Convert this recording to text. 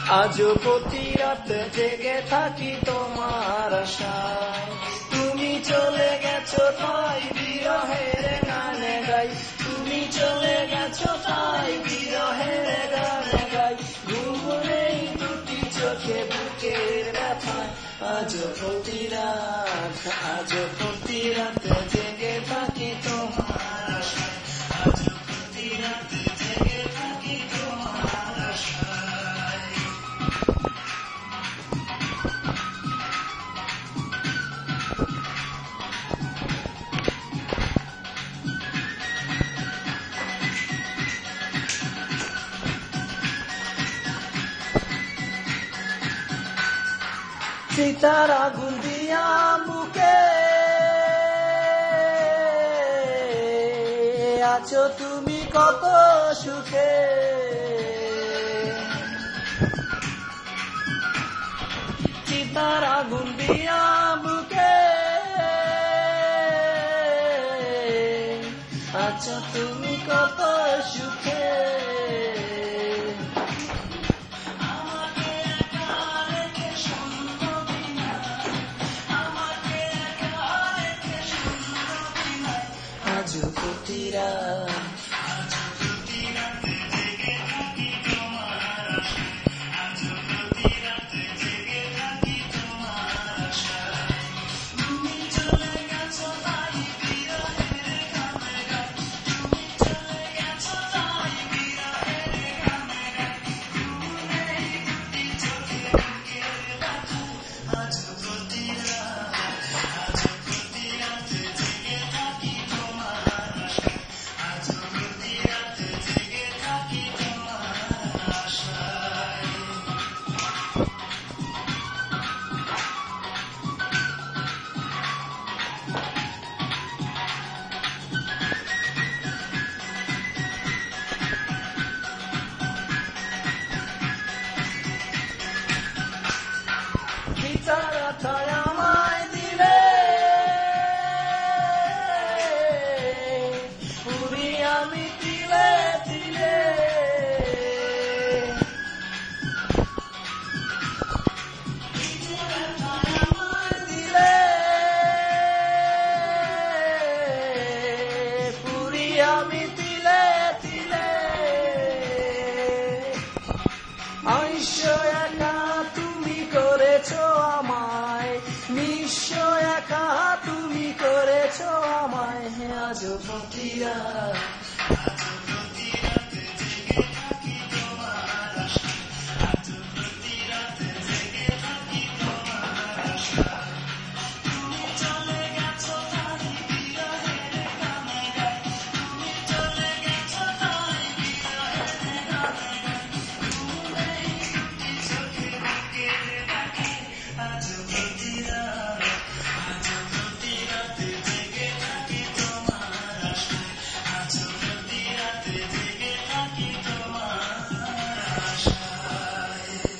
আজও প্রতি রাত জেগে থাকি তোমার আশায়। তুমি চলে গেছো তাই বিরহের গানে গাই, তুমি চলে গেছো তাই বিরহের গানে গাই। ঘুম নেই দুটি চোখে বুকের ব্যথায়, আজও প্রতি রাত জেগে থাকি তোমার আশায়। আজও প্রতি রাত জেগে থাকি তোমার আশায়। চিতার আগুন দিয়া বুকে আছো তুমি কত সুখে, চিতার আগুন দিয়া বুকে আছো তুমি কত সুখে। আজও প্রতি রাত জেগে থাকি তোমার আশায়, আজও প্রতি রাত জেগে থাকি তোমার আশায়। তুমি চলে গেছো তাই বিরহের গানে গাই, তুমি চলে গেছো তাই বিরহের গানে গাই। ঘুম নেই দুটি চোখে বুকের ব্যথায়, আজও প্রতি রাত জেগে থাকি তোমার আশায়, আজও প্রতি রাত জেগে থাকি তোমার আশায়। বিচারটায় আমায় দিলে, পুরি আমি তিলে তিলে। বিচারটায় আমায় দিলে, পুরি আমি তিলে তিলে। আইস একা তুমি করেছো আমায়, নিঃস্ব একা তুমি করেছো আমায়। আজও প্রতি রাত